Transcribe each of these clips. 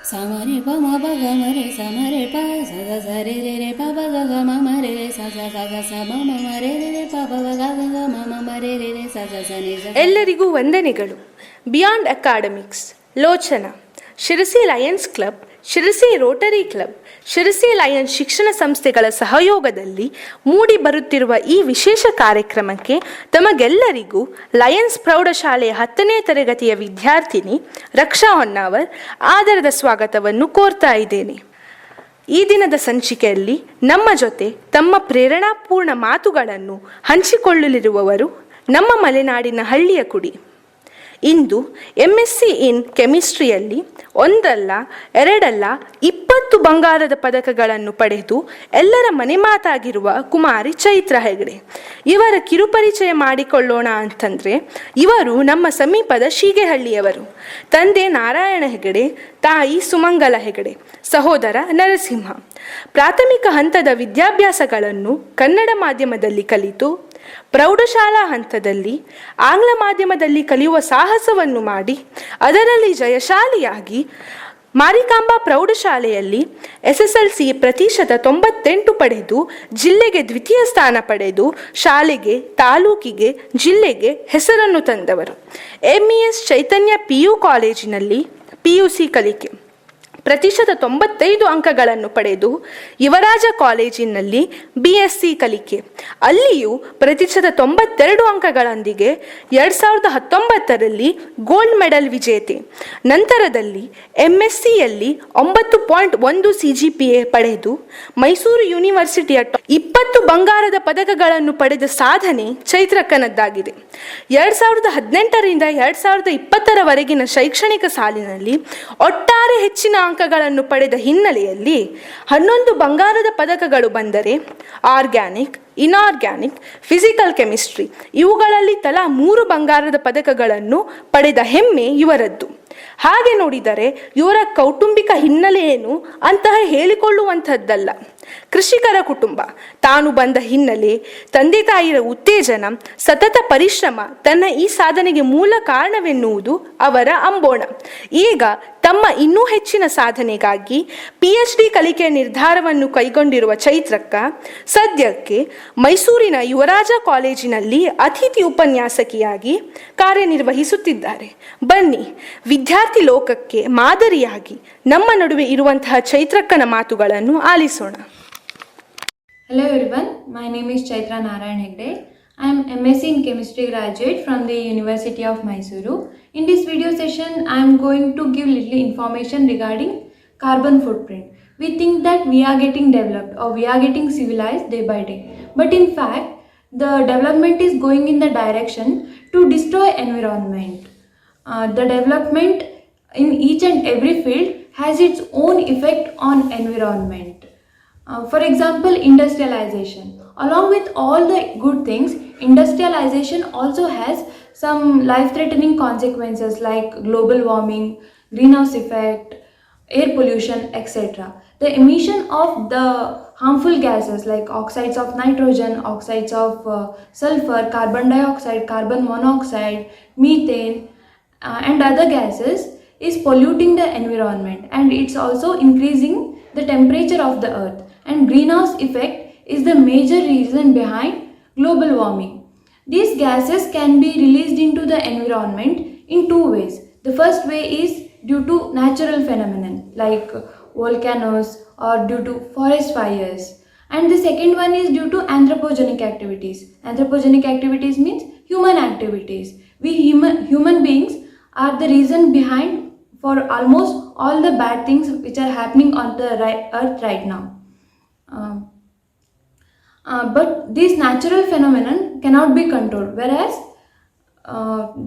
Samare pa ma pa ga ma re samare pa sa sa sa re re re pa pa ga ga ma ma re re sa sa sa ga sa ma ma ma re re re pa pa ga ga ga ma ma ma re re re sa sa sa ni sa. ಎಲ್ಲರಿಗೂ ವಂದನೆಗಳು. Beyond academics, Lochana, Sirsi Lions Club, Sirsi Rotary Club, Sirsi Lions ಶಿಕ್ಷಣ ಸಂಸ್ಥೆಗಳ ಸಹಯೋಗದಲ್ಲಿ ಮೂಡಿ ಬರುತ್ತಿರುವ ಈ ವಿಶೇಷ ಕಾರ್ಯಕ್ರಮಕ್ಕೆ ತಮಗೆಲ್ಲರಿಗೂ ಲಯನ್ಸ್ ಪ್ರೌಢಶಾಲೆಯ 10ನೇ ತರಗತಿಯ ವಿದ್ಯಾರ್ಥಿನಿ ರಕ್ಷಾ ಹೊನ್ನಾವರ್ ಆದರದ ಸ್ವಾಗತವನ್ನು ಕೋರ್ತಾ ಇದ್ದೇನೆ. ಈ ದಿನದ ಸಂಚಿಕೆಯಲ್ಲಿ ನಮ್ಮ ಜೊತೆ ತಮ್ಮ ಪ್ರೇರಣಾಪೂರ್ಣ ಮಾತುಗಳನ್ನು ಹಂಚಿಕೊಳ್ಳಲಿರುವವರು ನಮ್ಮ ಮಲೆನಾಡಿನ ಹಳ್ಳಿಯ ಕುಡಿ. ಇಂದು MSc ಇನ್ ಕೆಮಿಸ್ಟ್ರಿಯಲ್ಲಿ ಒಂದಲ್ಲ ಎರಡಲ್ಲ 20 ಬಂಗಾರದ ಪದಕಗಳನ್ನು ಪಡೆದು ಎಲ್ಲರ ಮನೆ ಮಾತಾಗಿರುವ ಕುಮಾರಿ ಚೈತ್ರ ಹೆಗಡೆ. ಇವರ ಕಿರುಪರಿಚಯ ಮಾಡಿಕೊಳ್ಳೋಣ ಅಂತಂದರೆ, ಇವರು ನಮ್ಮ ಸಮೀಪದ ಶೀಗೆಹಳ್ಳಿಯವರು. ತಂದೆ ನಾರಾಯಣ ಹೆಗಡೆ, ತಾಯಿ ಸುಮಂಗಲ ಹೆಗಡೆ, ಸಹೋದರ ನರಸಿಂಹ. ಪ್ರಾಥಮಿಕ ಹಂತದ ವಿದ್ಯಾಭ್ಯಾಸಗಳನ್ನು ಕನ್ನಡ ಮಾಧ್ಯಮದಲ್ಲಿ ಕಲಿತು ಪ್ರೌಢಶಾಲಾ ಹಂತದಲ್ಲಿ ಆಂಗ್ಲ ಮಾಧ್ಯಮದಲ್ಲಿ ಕಲಿಯುವ ಸಾಹಸವನ್ನು ಮಾಡಿ ಅದರಲ್ಲಿ ಜಯಶಾಲಿಯಾಗಿ ಮಾರಿಕಾಂಬಾ ಪ್ರೌಢಶಾಲೆಯಲ್ಲಿ SSLC ಪ್ರತಿಶತ 98 ಪಡೆದು ಜಿಲ್ಲೆಗೆ ದ್ವಿತೀಯ ಸ್ಥಾನ ಪಡೆದು ಶಾಲೆಗೆ, ತಾಲೂಕಿಗೆ, ಜಿಲ್ಲೆಗೆ ಹೆಸರನ್ನು ತಂದವರು. MES ಚೈತನ್ಯ PU ಕಾಲೇಜಿನಲ್ಲಿ PUC ಕಲಿಕೆ ಪ್ರತಿಶತ 95 ಅಂಕಗಳನ್ನು ಪಡೆದು ಯುವರಾಜ ಕಾಲೇಜಿನಲ್ಲಿ BSc ಕಲಿಕೆ, ಅಲ್ಲಿಯೂ ಪ್ರತಿಶತ 92 ಅಂಕಗಳೊಂದಿಗೆ 2019ರಲ್ಲಿ ಗೋಲ್ಡ್ ಮೆಡಲ್ ವಿಜೇತೆ. ನಂತರದಲ್ಲಿ MScಯಲ್ಲಿ 9.1 CGPA ಪಡೆದು ಮೈಸೂರು ಯೂನಿವರ್ಸಿಟಿಯ 20 ಬಂಗಾರದ ಪದಕಗಳನ್ನು ಪಡೆದ ಸಾಧನೆ ಚೈತ್ರಕ್ಕನದ್ದಾಗಿದೆ. 2018ರಿಂದ 2020ರವರೆಗಿನ ಶೈಕ್ಷಣಿಕ ಸಾಲಿನಲ್ಲಿ ಒಟ್ಟಾರೆ ಹೆಚ್ಚಿನ ಅಂಕಗಳನ್ನು ಪಡೆದ ಹಿನ್ನೆಲೆಯಲ್ಲಿ 11 ಬಂಗಾರದ ಪದಕಗಳು ಬಂದರೆ ಆರ್ಗ್ಯಾನಿಕ್, ಇನಾರ್ಗ್ಯಾನಿಕ್, ಫಿಸಿಕಲ್ ಕೆಮಿಸ್ಟ್ರಿ ಇವುಗಳಲ್ಲಿ ತಲಾ 3 ಬಂಗಾರದ ಪದಕಗಳನ್ನು ಪಡೆದ ಹೆಮ್ಮೆ ಇವರದ್ದು. ಹಾಗೆ ನೋಡಿದರೆ ಇವರ ಕೌಟುಂಬಿಕ ಹಿನ್ನೆಲೆ ಏನು ಅಂತಹ ಹೇಳಿಕೊಳ್ಳುವಂಥದ್ದಲ್ಲ. ಕೃಷಿಕರ ಕುಟುಂಬ, ತಾನು ಬಂದ ಹಿನ್ನೆಲೆ, ತಂದೆ ತಾಯಿಯ ಉತ್ತೇಜನ, ಸತತ ಪರಿಶ್ರಮ ತನ್ನ ಈ ಸಾಧನೆಗೆ ಮೂಲ ಕಾರಣವೆನ್ನುವುದು ಅವರ ಅಂಬೋಣ. ಈಗ ತಮ್ಮ ಇನ್ನೂ ಹೆಚ್ಚಿನ ಸಾಧನೆಗಾಗಿ PhD ಕಲಿಕೆಯ ನಿರ್ಧಾರವನ್ನು ಕೈಗೊಂಡಿರುವ ಚೈತ್ರಕ್ಕ ಸದ್ಯಕ್ಕೆ ಮೈಸೂರಿನ ಯುವರಾಜ ಕಾಲೇಜಿನಲ್ಲಿ ಅತಿಥಿ ಉಪನ್ಯಾಸಕಿಯಾಗಿ ಕಾರ್ಯನಿರ್ವಹಿಸುತ್ತಿದ್ದಾರೆ. ಬನ್ನಿ, ವಿದ್ಯಾರ್ಥಿ ಲೋಕಕ್ಕೆ ಮಾದರಿಯಾಗಿ ನಮ್ಮ ನಡುವೆ ಇರುವಂತಹ ಚೈತ್ರಕ್ಕನ ಮಾತುಗಳನ್ನು ಆಲಿಸೋಣ. Hello everyone, my name is Chaitra Narayan Hegde. I am MSc in Chemistry graduate from the University of Mysuru. In this video session, I am going to give little information regarding carbon footprint. We think that we are getting developed or we are getting civilized day by day. But in fact, the development is going in the direction to destroy environment. The development in each and every field has its own effect on environment. For example, industrialization. Along with all the good things, industrialization also has some life-threatening consequences like global warming, greenhouse effect, air pollution, etc. The emission of the harmful gases like oxides of nitrogen, oxides of sulfur, carbon dioxide, carbon monoxide, methane, and other gases is polluting the environment, and it's also increasing the temperature of the earth. And greenhouse effect is the major reason behind global warming. These gases can be released into the environment in two ways. The first way is due to natural phenomenon like volcanoes or due to forest fires, and the second one is due to anthropogenic activities. Anthropogenic activities means human activities. We human beings are the reason behind for almost all the bad things which are happening on the earth right now. But this natural phenomenon cannot be controlled, whereas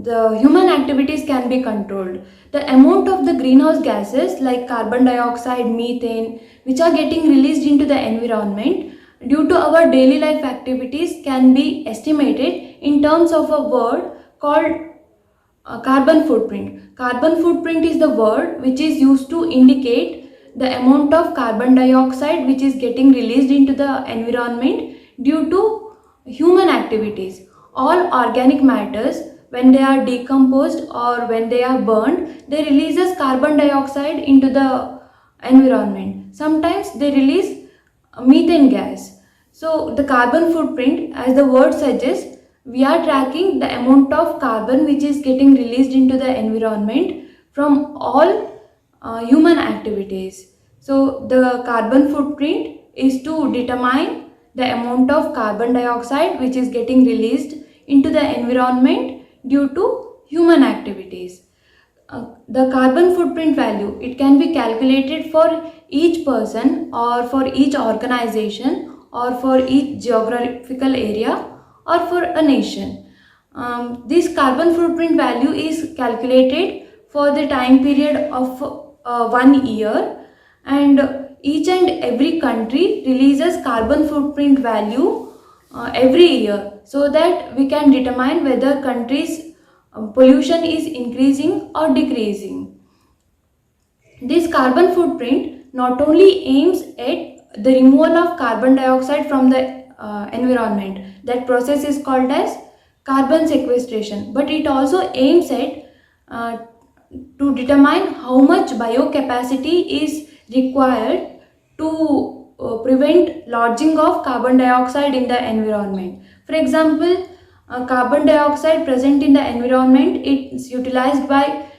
the human activities can be controlled. The amount of the greenhouse gases like carbon dioxide, methane, which are getting released into the environment due to our daily life activities can be estimated in terms of a word called carbon footprint. Carbon footprint is the word which is used to indicate the amount of carbon dioxide which is getting released into the environment due to human activities. All organic matters when they are decomposed or when they are burned, they releases carbon dioxide into the environment. Sometimes they release methane gas. So the carbon footprint, as the word suggests, we are tracking the amount of carbon which is getting released into the environment from all human activities. So the carbon footprint is to determine the amount of carbon dioxide which is getting released into the environment due to human activities. The carbon footprint value, it can be calculated for each person or for each organization or for each geographical area or for a nation. This carbon footprint value is calculated for the time period of 1 year, and each and every country releases carbon footprint value every year, so that we can determine whether countries pollution is increasing or decreasing. This carbon footprint not only aims at the removal of carbon dioxide from the environment, that process is called as carbon sequestration, but it also aims at to determine how much biocapacity is required to prevent lodging of carbon dioxide in the environment. For example, carbon dioxide present in the environment, it's utilized by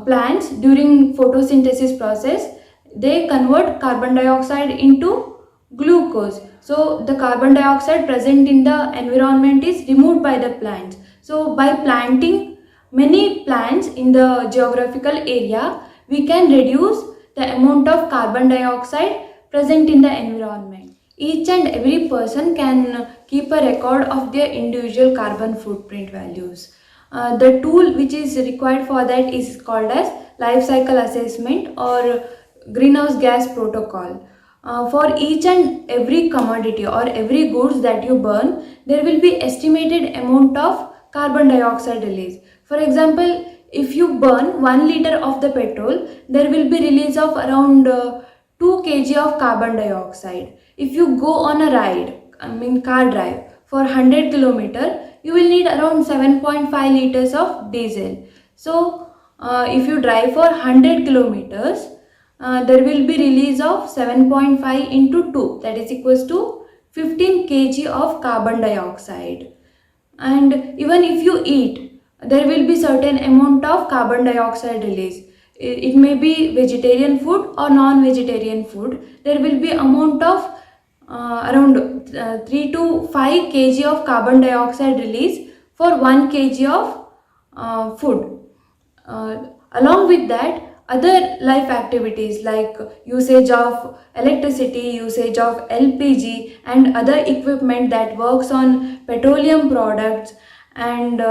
plants during photosynthesis process. They convert carbon dioxide into glucose. So the carbon dioxide present in the environment is removed by the plants. So by planting many plants in the geographical area, we can reduce the amount of carbon dioxide present in the environment. Each and every person can keep a record of their individual carbon footprint values. The tool which is required for that is called as life cycle assessment or greenhouse gas protocol. For each and every commodity or every goods that you burn, there will be estimated amount of carbon dioxide release. For example, if you burn 1 liter of the petrol, there will be release of around 2 kg of carbon dioxide. If you go on a ride, car drive for 100 kilometer, you will need around 7.5 liters of diesel. So if you drive for 100 kilometers, there will be release of 7.5 into 2, that is equals to 15 kg of carbon dioxide. And even if you eat, there will be certain amount of carbon dioxide release. It may be vegetarian food or non-vegetarian food. There will be amount of around 3 to 5 kg of carbon dioxide release for 1 kg of food. Along with that, other life activities like usage of electricity, usage of LPG and other equipment that works on petroleum products and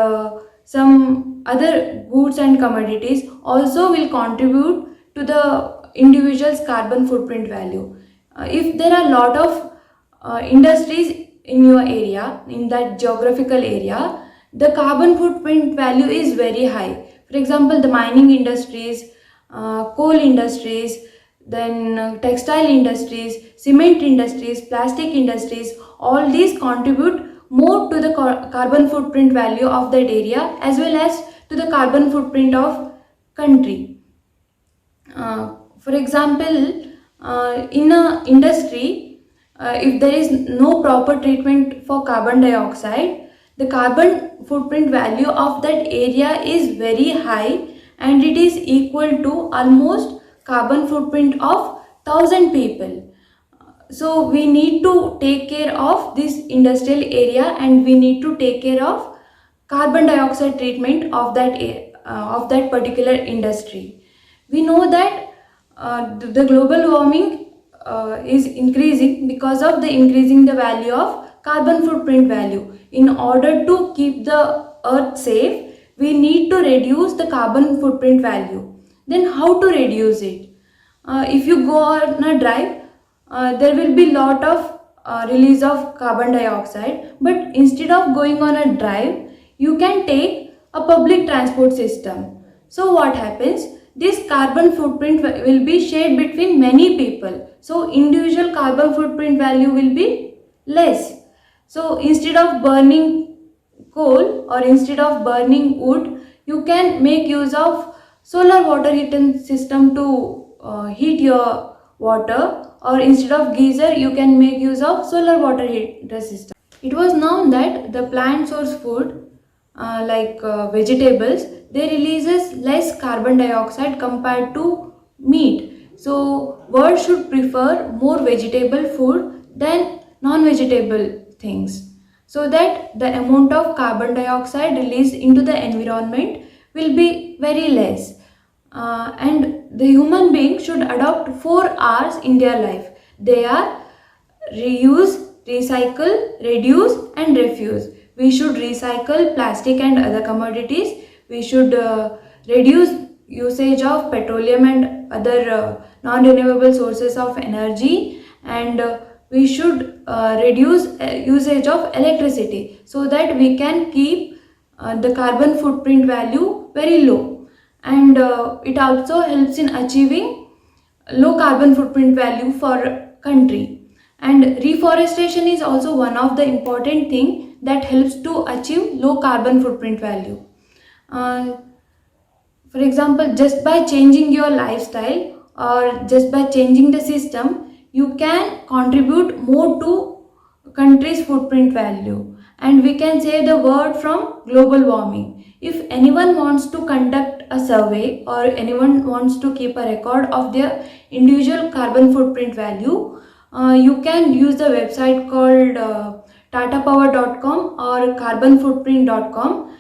some other goods and commodities also will contribute to the individual's carbon footprint value. If there are a lot of industries in your area, in that geographical area, the carbon footprint value is very high. For example, the mining industries, coal industries, then textile industries, cement industries, plastic industries, all these contribute more to the carbon footprint value of that area as well as to the carbon footprint of country. For example, in a industry, if there is no proper treatment for carbon dioxide, the carbon footprint value of that area is very high and it is equal to almost carbon footprint of 1,000 people. So we need to take care of this industrial area and we need to take care of carbon dioxide treatment of that particular industry. We know that the global warming is increasing because of the increasing the value of carbon footprint value. In order to keep the earth safe, we need to reduce the carbon footprint value. Then how to reduce it? If you go on a drive, there will be lot of release of carbon dioxide, but instead of going on a drive, you can take a public transport system. So what happens? This carbon footprint will be shared between many people. So individual carbon footprint value will be less. So instead of burning coal or instead of burning wood, you can make use of solar water heating system to heat your water, or instead of geyser you can make use of solar water heater system. It was known that the plant source food like vegetables, they releases less carbon dioxide compared to meat. So world should prefer more vegetable food than non-vegetable things, so that the amount of carbon dioxide released into the environment will be very less. And the human being should adopt 4 R's in their life. They are reuse, recycle, reduce and refuse. We should recycle plastic and other commodities. We should reduce usage of petroleum and other non-renewable sources of energy, and we should reduce usage of electricity, so that we can keep the carbon footprint value very low. And it also helps in achieving low carbon footprint value for country. And reforestation is also one of the important thing that helps to achieve low carbon footprint value. For example, just by changing your lifestyle or just by changing the system, you can contribute more to country's footprint value, and we can save the world from global warming. If anyone wants to conduct a survey or anyone wants to keep a record of their individual carbon footprint value, you can use the website called tatapower.com or carbonfootprint.com.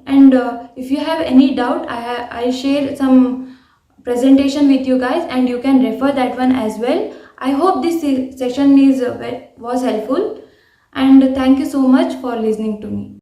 And if you have any doubt, I share some presentation with you guys, and you can refer that one as well. I hope this session was helpful, and thank you so much for listening to me.